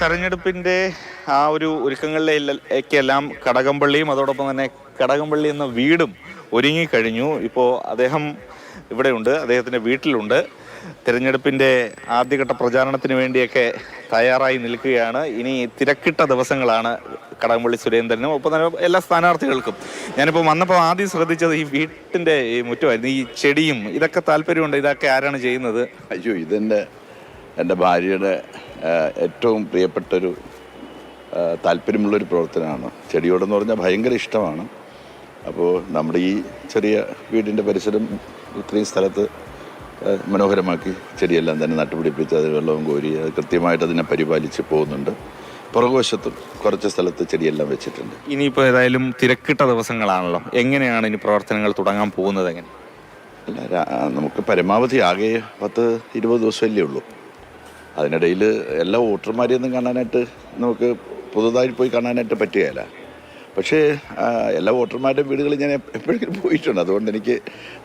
തെരഞ്ഞെടുപ്പിന്റെ ആ ഒരു ഒരുക്കങ്ങളിലേക്കെല്ലാം കടകംപള്ളിയും അതോടൊപ്പം തന്നെ കടകംപള്ളി എന്ന വീടും ഒരുങ്ങിക്കഴിഞ്ഞു. ഇപ്പോൾ അദ്ദേഹം ഇവിടെയുണ്ട്, അദ്ദേഹത്തിൻ്റെ വീട്ടിലുണ്ട്. തിരഞ്ഞെടുപ്പിൻ്റെ ആദ്യഘട്ട പ്രചാരണത്തിന് വേണ്ടിയൊക്കെ തയ്യാറായി നിൽക്കുകയാണ്. ഇനി തിരക്കിട്ട ദിവസങ്ങളാണ് കടകംപള്ളി സുരേന്ദ്രനും ഒപ്പം തന്നെ എല്ലാ സ്ഥാനാർത്ഥികൾക്കും. ഞാനിപ്പോൾ വന്നപ്പോൾ ആദ്യം ശ്രദ്ധിച്ചത് ഈ വീട്ടിൻ്റെ ഈ മുറ്റമായിരുന്നു. ഈ ചെടിയും ഇതൊക്കെ താല്പര്യമുണ്ട്. ഇതൊക്കെ ആരാണ് ചെയ്യുന്നത്? അയ്യോ, എൻ്റെ ഭാര്യയുടെ ഏറ്റവും പ്രിയപ്പെട്ടൊരു താല്പര്യമുള്ളൊരു പ്രവർത്തനമാണ്. ചെടിയോടെന്ന് പറഞ്ഞാൽ ഭയങ്കര ഇഷ്ടമാണ്. അപ്പോൾ നമ്മുടെ ഈ ചെറിയ വീടിൻ്റെ പരിസരം ഇത്രയും സ്ഥലത്ത് മനോഹരമാക്കി ചെടിയെല്ലാം തന്നെ നട്ടുപിടിപ്പിച്ച് അത് വെള്ളവും കോരി അത് കൃത്യമായിട്ട് അതിനെ പരിപാലിച്ച് പോകുന്നുണ്ട്. പുറകുവശത്തും കുറച്ച് സ്ഥലത്ത് ചെടിയെല്ലാം വെച്ചിട്ടുണ്ട്. ഇനിയിപ്പോൾ ഏതായാലും തിരക്കിട്ട ദിവസങ്ങളാണല്ലോ, എങ്ങനെയാണ് ഇനി പ്രവർത്തനങ്ങൾ തുടങ്ങാൻ പോകുന്നത്? എങ്ങനെ? അല്ല, നമുക്ക് പരമാവധി ആകെ 10-20 ദിവസമല്ലേ ഉള്ളൂ. അതിനിടയിൽ എല്ലാ വോട്ടർമാരെയൊന്നും കാണാനായിട്ട് നമുക്ക് പുതുതായി പോയി കാണാനായിട്ട് പറ്റുകയില്ല. പക്ഷേ എല്ലാ വോട്ടർമാരുടെയും വീടുകളിൽ ഞാൻ എപ്പോഴെങ്കിലും പോയിട്ടുണ്ട്. അതുകൊണ്ട് എനിക്ക്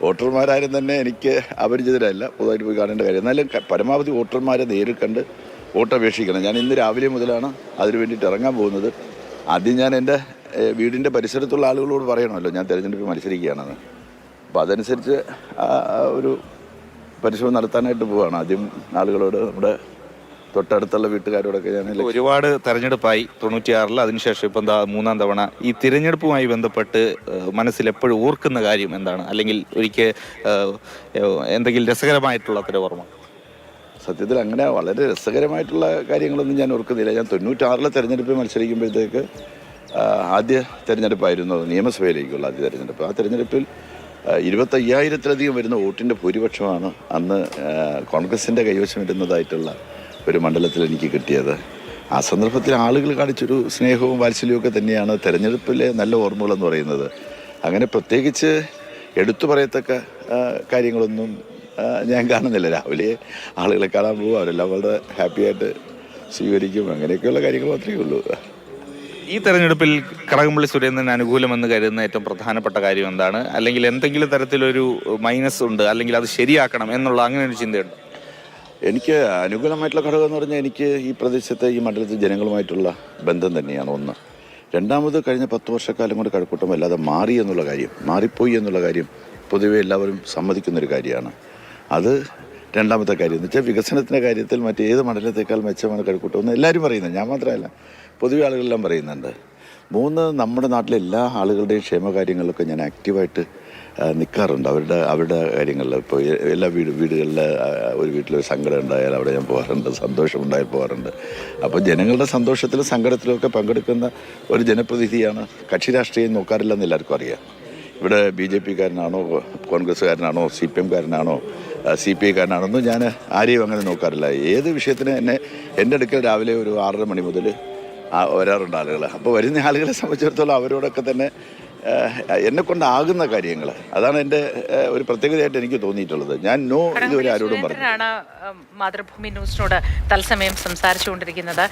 വോട്ടർമാരാരും തന്നെ എനിക്ക് അപരിചിതരല്ല, പുതുതായിട്ട് പോയി കാണേണ്ട കാര്യം. എന്നാലും പരമാവധി വോട്ടർമാരെ നേരിൽ കണ്ട് വോട്ടപേക്ഷിക്കണം. ഞാൻ ഇന്ന് രാവിലെ മുതലാണ് അതിന് വേണ്ടിയിട്ട് ഇറങ്ങാൻ പോകുന്നത്. ആദ്യം ഞാൻ എൻ്റെ വീടിൻ്റെ പരിസരത്തുള്ള ആളുകളോട് പറയണമല്ലോ ഞാൻ തിരഞ്ഞെടുപ്പിൽ മത്സരിക്കുകയാണെന്ന്. അപ്പോൾ അതനുസരിച്ച് ഒരു പരിശ്രമം നടത്താനായിട്ട് പോവുകയാണ്. ആദ്യം ആളുകളോട്, നമ്മുടെ തൊട്ടടുത്തുള്ള വീട്ടുകാരോടൊക്കെ ഞാൻ ഒരുപാട് തെരഞ്ഞെടുപ്പായി 96-ൽ, അതിനുശേഷം ഇപ്പം എന്താ 3-ാം തവണ. ഈ തിരഞ്ഞെടുപ്പുമായി ബന്ധപ്പെട്ട് മനസ്സിൽ എപ്പോഴും ഓർക്കുന്ന കാര്യം എന്താണ്? അല്ലെങ്കിൽ ഒരിക്കൽ എന്തെങ്കിലും രസകരമായിട്ടുള്ള അത്ര ഓർമ്മ? സത്യത്തിൽ അങ്ങനെ വളരെ രസകരമായിട്ടുള്ള കാര്യങ്ങളൊന്നും ഞാൻ ഓർക്കുന്നില്ല. ഞാൻ 96-ലെ തെരഞ്ഞെടുപ്പിൽ മത്സരിക്കുമ്പോഴത്തേക്ക് ആദ്യ തെരഞ്ഞെടുപ്പായിരുന്നു നിയമസഭയിലേക്കുള്ള ആദ്യ തെരഞ്ഞെടുപ്പ്. ആ തെരഞ്ഞെടുപ്പിൽ 25,000-ത്തിലധികം വരുന്ന വോട്ടിൻ്റെ ഭൂരിപക്ഷമാണ് അന്ന് കോൺഗ്രസിൻ്റെ കൈവശം വരുന്നതായിട്ടുള്ള ഒരു മണ്ഡലത്തിൽ എനിക്ക് കിട്ടിയത്. ആ സന്ദർഭത്തിൽ ആളുകൾ കാണിച്ചൊരു സ്നേഹവും വാത്സല്യവും ഒക്കെ തന്നെയാണ് തെരഞ്ഞെടുപ്പിലെ നല്ല ഓർമ്മകളെന്ന് പറയുന്നത്. അങ്ങനെ പ്രത്യേകിച്ച് എടുത്തു പറയത്തക്ക കാര്യങ്ങളൊന്നും ഞാൻ കാണുന്നില്ല. രാവിലെ ആളുകളെ കാണാൻ പോകും, അവരെല്ലാം വളരെ ഹാപ്പിയായിട്ട് സ്വീകരിക്കും, അങ്ങനെയൊക്കെയുള്ള കാര്യങ്ങൾ മാത്രമേ ഉള്ളൂ. ഈ തെരഞ്ഞെടുപ്പിൽ കടകംപള്ളി സുരേന്ദ്രന് അനുകൂലമെന്ന് കരുതുന്ന ഏറ്റവും പ്രധാനപ്പെട്ട കാര്യം എന്താണ്? അല്ലെങ്കിൽ എന്തെങ്കിലും തരത്തിലൊരു മൈനസ് ഉണ്ട്, അല്ലെങ്കിൽ അത് ശരിയാക്കണം എന്നുള്ള അങ്ങനെ ഒരു ചിന്തയുണ്ട്? എനിക്ക് അനുകൂലമായിട്ടുള്ള ഘടകം എന്ന് പറഞ്ഞാൽ എനിക്ക് ഈ പ്രദേശത്തെ ഈ മണ്ഡലത്തിൽ ജനങ്ങളുമായിട്ടുള്ള ബന്ധം തന്നെയാണ് ഒന്ന്. രണ്ടാമത് കഴിഞ്ഞ 10 വർഷക്കാലം കൊണ്ട് കഴക്കൂട്ടം വല്ലാതെ മാറിപ്പോയി എന്നുള്ള കാര്യം പൊതുവെ എല്ലാവരും സമ്മതിക്കുന്നൊരു കാര്യമാണ്. അത് രണ്ടാമത്തെ കാര്യം എന്ന് വെച്ചാൽ വികസനത്തിൻ്റെ കാര്യത്തിൽ മറ്റേത് മണ്ഡലത്തേക്കാൾ മെച്ചമാണ് കഴക്കൂട്ടം എന്ന് എല്ലാവരും പറയുന്നത്, ഞാൻ മാത്രമല്ല, പൊതുവെ ആളുകളെല്ലാം പറയുന്നുണ്ട്. 3, നമ്മുടെ നാട്ടിലെ എല്ലാ ആളുകളുടെയും ക്ഷേമകാര്യങ്ങളിലൊക്കെ ഞാൻ ആക്റ്റീവായിട്ട് നിൽക്കാറുണ്ട്. അവരുടെ കാര്യങ്ങളിൽ. ഇപ്പോൾ എല്ലാ വീടുകളിൽ ഒരു വീട്ടിലൊരു സങ്കടം ഉണ്ടായാൽ അവിടെ ഞാൻ പോകാറുണ്ട്, സന്തോഷമുണ്ടായാൽ പോകാറുണ്ട്. അപ്പോൾ ജനങ്ങളുടെ സന്തോഷത്തിലും സങ്കടത്തിലും ഒക്കെ പങ്കെടുക്കുന്ന ഒരു ജനപ്രതിനിധിയാണ്. കക്ഷി രാഷ്ട്രീയം നോക്കാറില്ലെന്ന് എല്ലാവർക്കും അറിയാം. ഇവിടെ BJP-കാരനാണോ, കോൺഗ്രസ്സുകാരനാണോ, CPM-കാരനാണോ, CPI-കാരനാണോ ഒന്നും ഞാൻ ആരെയും അങ്ങനെ നോക്കാറില്ല. ഏത് വിഷയത്തിന് എൻ്റെ അടുക്കൽ രാവിലെ ഒരു 6:30 മണി മുതൽ വരാറുണ്ട് ആളുകൾ. അപ്പോൾ വരുന്ന ആളുകളെ സംബന്ധിച്ചിടത്തോളം അവരോടൊക്കെ തന്നെ എന്നെക്കൊണ്ടാകുന്ന കാര്യങ്ങൾ, അതാണ് എൻ്റെ ഒരു പ്രത്യേകതയായിട്ട് എനിക്ക് തോന്നിയിട്ടുള്ളത്. ഞാൻ ഇതുവരെ ആരോടും പറഞ്ഞു. മാതൃഭൂമി ന്യൂസിനോട് തത്സമയം സംസാരിച്ചുകൊണ്ടിരിക്കുന്നത്.